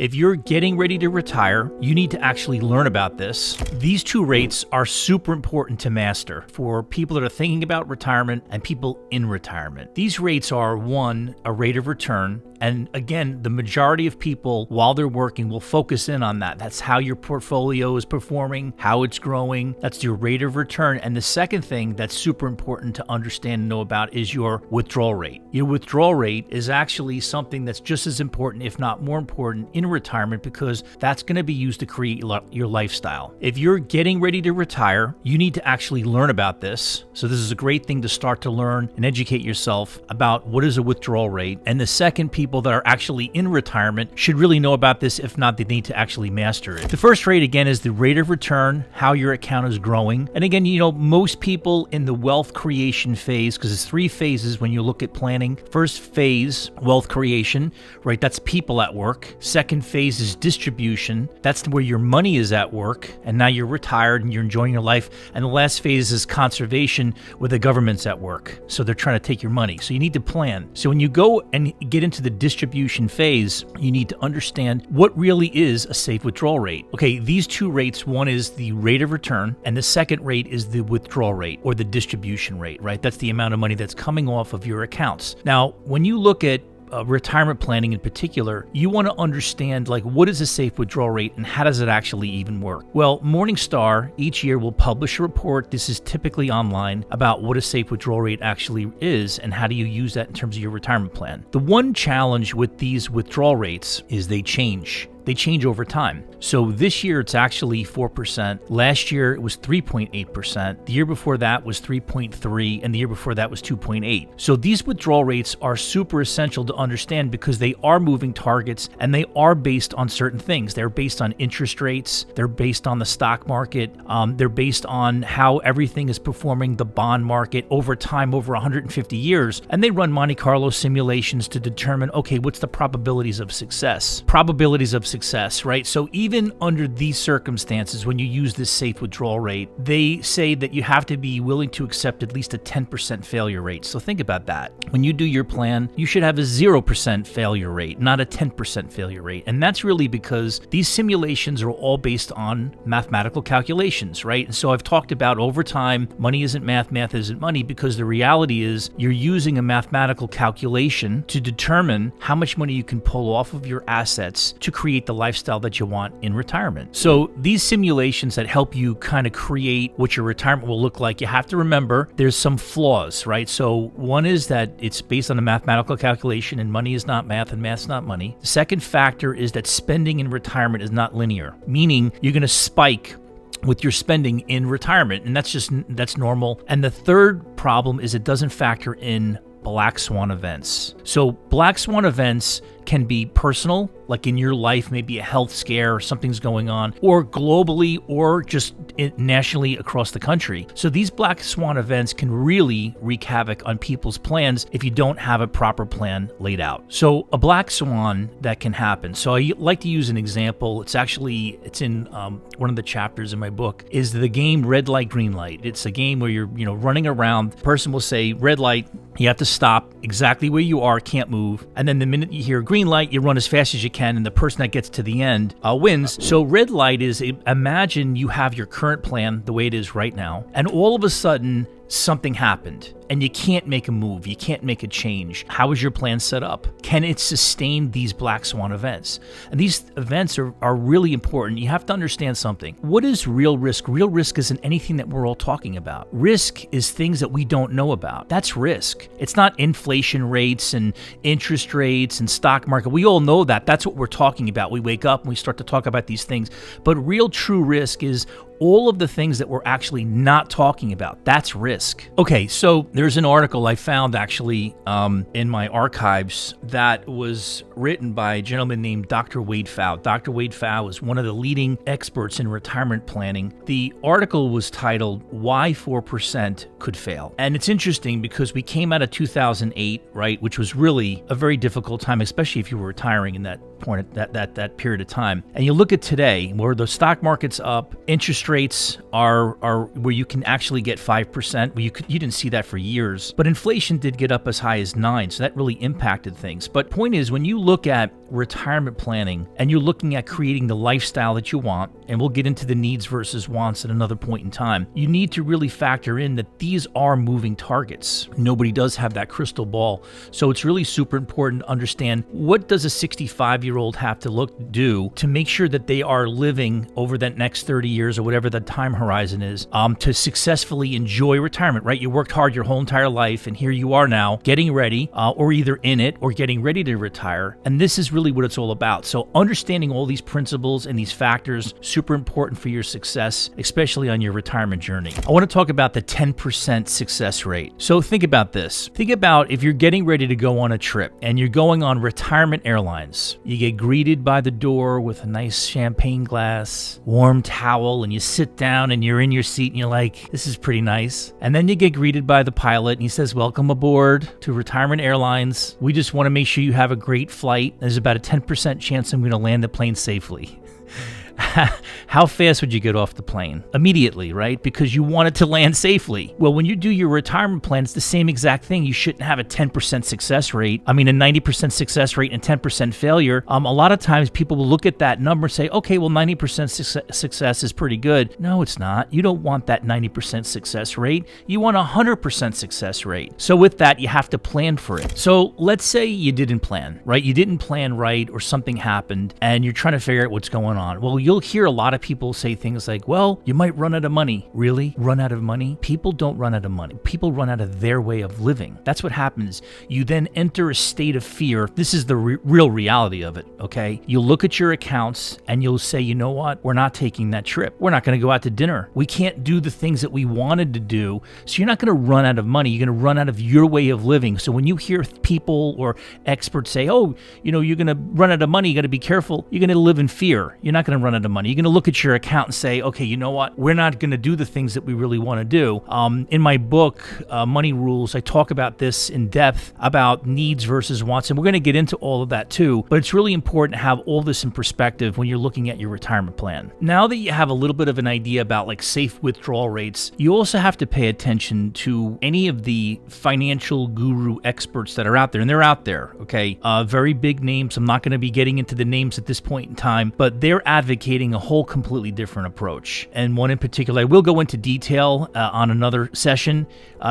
If you're getting ready to retire, you need to actually learn about this. These two rates are super important to master for people that are thinking about retirement and people in retirement. These rates are, one, a rate of return. And again, the majority of people, while they're working, will focus in on that. That's how your portfolio is performing, how it's growing. That's your rate of return. And the second thing that's super important to understand and know about is your withdrawal rate. Your withdrawal rate is actually something that's just as important, if not more important, in retirement, because that's going to be used to create your lifestyle. If you're getting ready to retire, you need to actually learn about this. So this is a great thing to start to learn and educate yourself about what is a withdrawal rate. And the second, people that are actually in retirement should really know about this. If not, they need to actually master it. The first rate, again, is the rate of return, how your account is growing. And again, most people in the wealth creation phase, because it's 3 phases when you look at planning. First phase, wealth creation, right? That's people at work. Second phase is distribution. That's where your money is at work. And now you're retired and you're enjoying your life. And the last phase is conservation, where the government's at work. So they're trying to take your money. So you need to plan. So when you go and get into the distribution phase, you need to understand what really is a safe withdrawal rate. Okay, these two rates, one is the rate of return, and the second rate is the withdrawal rate or the distribution rate, right? That's the amount of money that's coming off of your accounts. Now, when you look at retirement planning in particular, you want to understand what is a safe withdrawal rate and how does it actually even work? Well, Morningstar each year will publish a report. This is typically online about what a safe withdrawal rate actually is and how do you use that in terms of your retirement plan. The one challenge with these withdrawal rates is they change. They change over time. So this year it's actually 4%. Last year it was 3.8%. The year before that was 3.3%, and the year before that was 2.8%. So these withdrawal rates are super essential to understand because they are moving targets and they are based on certain things. They're based on interest rates. They're based on the stock market. They're based on how everything is performing, the bond market over time, over 150 years. And they run Monte Carlo simulations to determine, okay, what's the probabilities of success? Probabilities of success, right? So even under these circumstances, when you use this safe withdrawal rate, they say that you have to be willing to accept at least a 10% failure rate. So think about that. When you do your plan, you should have a 0% failure rate, not a 10% failure rate. And that's really because these simulations are all based on mathematical calculations, right? And so I've talked about over time, money isn't math, math isn't money, because the reality is you're using a mathematical calculation to determine how much money you can pull off of your assets to create the lifestyle that you want in retirement. So these simulations that help you kind of create what your retirement will look like, you have to remember there's some flaws, right? So one is that it's based on a mathematical calculation and money is not math and math's not money. The second factor is that spending in retirement is not linear, meaning you're going to spike with your spending in retirement, and that's normal. And the third problem is it doesn't factor in black swan events. So black swan events can be personal, like in your life, maybe a health scare or something's going on, or globally, or just nationally across the country. So these black swan events can really wreak havoc on people's plans if you don't have a proper plan laid out. So a black swan that can happen. So I like to use an example. It's in one of the chapters in my book, is the game red light, green light. It's a game where you're running around. The person will say red light, you have to stop exactly where you are, can't move. And then the minute you hear green light, you run as fast as you can, and the person that gets to the end wins. So red light is, imagine you have your current plan the way it is right now, and all of a sudden something happened and you can't make a move, you can't make a change. How is your plan set up? Can it sustain these black swan events? And these events are really important. You have to understand something. What is real risk? Real risk isn't anything that we're all talking about. Risk is things that we don't know about. That's risk. It's not inflation rates and interest rates and stock market. We all know that. That's what we're talking about. We wake up and we start to talk about these things. But real true risk is all of the things that we're actually not talking about. That's risk. Okay, so there's an article I found actually in my archives that was written by a gentleman named Dr. Wade Pfau. Dr. Wade Pfau is one of the leading experts in retirement planning. The article was titled, Why 4% Could Fail. And it's interesting because we came out of 2008, right, which was really a very difficult time, especially if you were retiring in that point, that period of time. And you look at today, where the stock market's up, interest rates are where you can actually get 5%. Well, you didn't see that for years, but inflation did get up as high as 9, so that really impacted things. But point is, when you look at retirement planning and you're looking at creating the lifestyle that you want, and we'll get into the needs versus wants at another point in time, you need to really factor in that these are moving targets. Nobody does have that crystal ball. So it's really super important to understand, what does a 65-year-old have to do to make sure that they are living over that next 30 years or whatever the time horizon is, to successfully enjoy retirement, right? You worked hard your whole entire life, and here you are now getting ready, or either in it or getting ready to retire. And this is really what it's all about. So understanding all these principles and these factors, super important for your success, especially on your retirement journey. I want to talk about the 10% success rate. So think about this. Think about if you're getting ready to go on a trip and you're going on Retirement Airlines. You get greeted by the door with a nice champagne glass, warm towel, and you sit down and you're in your seat and you're like, this is pretty nice. And then you get greeted by the pilot and he says, welcome aboard to Retirement Airlines. We just want to make sure you have a great flight. There's about a 10% chance I'm going to land the plane safely. How fast would you get off the plane? Immediately, right? Because you want it to land safely. Well, when you do your retirement plan, it's the same exact thing. You shouldn't have a 10% success rate. I mean, a 90% success rate and 10% failure. A lot of times people will look at that number and say, okay, well, 90% success is pretty good. No, it's not. You don't want that 90% success rate. You want a 100% success rate. So with that, you have to plan for it. So let's say you didn't plan, right? You didn't plan right, or something happened and you're trying to figure out what's going on. Well, you'll hear a lot of people say things like, well, you might run out of money. Really? Run out of money? People don't run out of money. People run out of their way of living. That's what happens. You then enter a state of fear. This is the real reality of it, okay? You'll look at your accounts and you'll say, you know what? We're not taking that trip. We're not going to go out to dinner. We can't do the things that we wanted to do. So you're not going to run out of money. You're going to run out of your way of living. So when you hear people or experts say, oh, you're going to run out of money, you got to be careful. You're going to live in fear. You're not going to run out of money. You're going to look at your account and say, okay, you know what? We're not going to do the things that we really want to do. In my book, Money Rules, I talk about this in depth, about needs versus wants, and we're going to get into all of that too. But it's really important to have all this in perspective when you're looking at your retirement plan. Now that you have a little bit of an idea about like safe withdrawal rates, you also have to pay attention to any of the financial guru experts that are out there, and they're out there, okay? Very big names. I'm not going to be getting into the names at this point in time, but they're advocating a whole completely different approach. And one in particular, I will go into detail on another session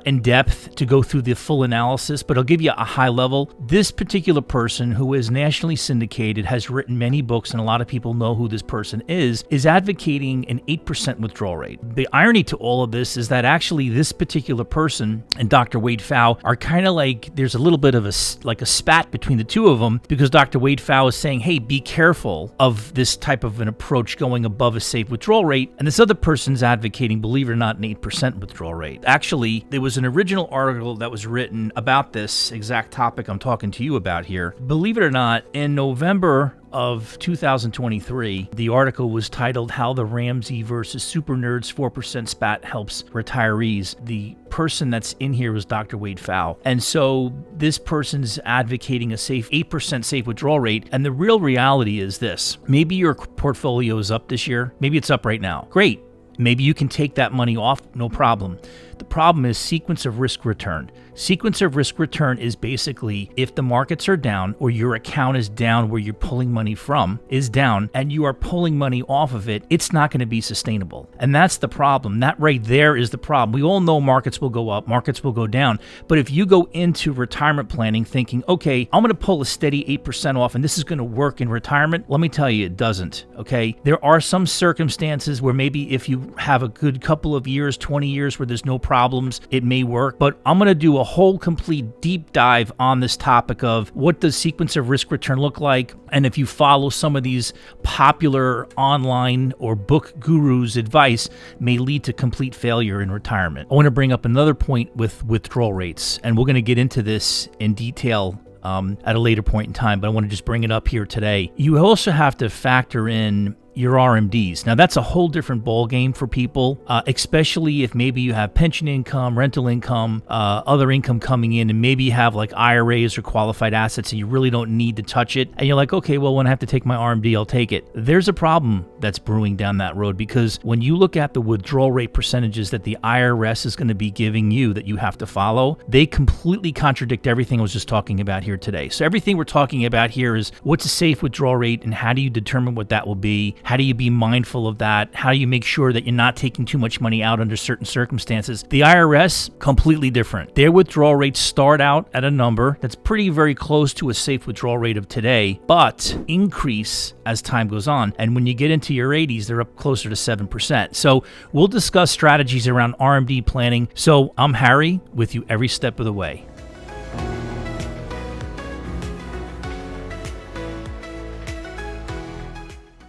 in depth to go through the full analysis, but I'll give you a high level. This particular person, who is nationally syndicated, has written many books, and a lot of people know who this person is advocating an 8% withdrawal rate. The irony to all of this is that actually this particular person and Dr. Wade Pfau are kind of like, there's a little bit of a spat between the two of them, because Dr. Wade Pfau is saying, hey, be careful of this type of an approach going above a safe withdrawal rate. And this other person's advocating, believe it or not, an 8% withdrawal rate. Actually, there was an original article that was written about this exact topic I'm talking to you about here. Believe it or not, in November of 2023, the article was titled How the Ramsey versus Super Nerds 4% Spat Helps Retirees. The person that's in here was Dr. Wade Pfau. And so this person's advocating a safe 8% safe withdrawal rate. And the real reality is this. Maybe your portfolio is up this year. Maybe it's up right now. Great. Maybe you can take that money off, no problem. The problem is sequence of risk return. Sequence of risk return is basically if the markets are down or your account is down where you're pulling money from is down and you are pulling money off of it, it's not going to be sustainable. And that's the problem. That right there is the problem. We all know markets will go up, markets will go down. But if you go into retirement planning thinking, okay, I'm going to pull a steady 8% off and this is going to work in retirement, let me tell you, it doesn't. Okay. There are some circumstances where maybe if you have a good couple of years, 20 years where there's no problems, it may work. But I'm going to do a whole complete deep dive on this topic of what does sequence of risk return look like, and if you follow some of these popular online or book gurus' advice may lead to complete failure in retirement. I want to bring up another point with withdrawal rates, and we're going to get into this in detail at a later point in time, but I want to just bring it up here today. You also have to factor in your RMDs. Now, that's a whole different ballgame for people, especially if maybe you have pension income, rental income, other income coming in, and maybe you have like IRAs or qualified assets and you really don't need to touch it. And you're like, okay, well, when I have to take my RMD, I'll take it. There's a problem that's brewing down that road, because when you look at the withdrawal rate percentages that the IRS is going to be giving you that you have to follow, they completely contradict everything I was just talking about here today. So everything we're talking about here is what's a safe withdrawal rate and how do you determine what that will be? How do you be mindful of that? How do you make sure that you're not taking too much money out under certain circumstances? The IRS, completely different. Their withdrawal rates start out at a number that's pretty very close to a safe withdrawal rate of today, but increase as time goes on. And when you get into your 80s, they're up closer to 7%. So we'll discuss strategies around RMD planning. So I'm Harry with you every step of the way.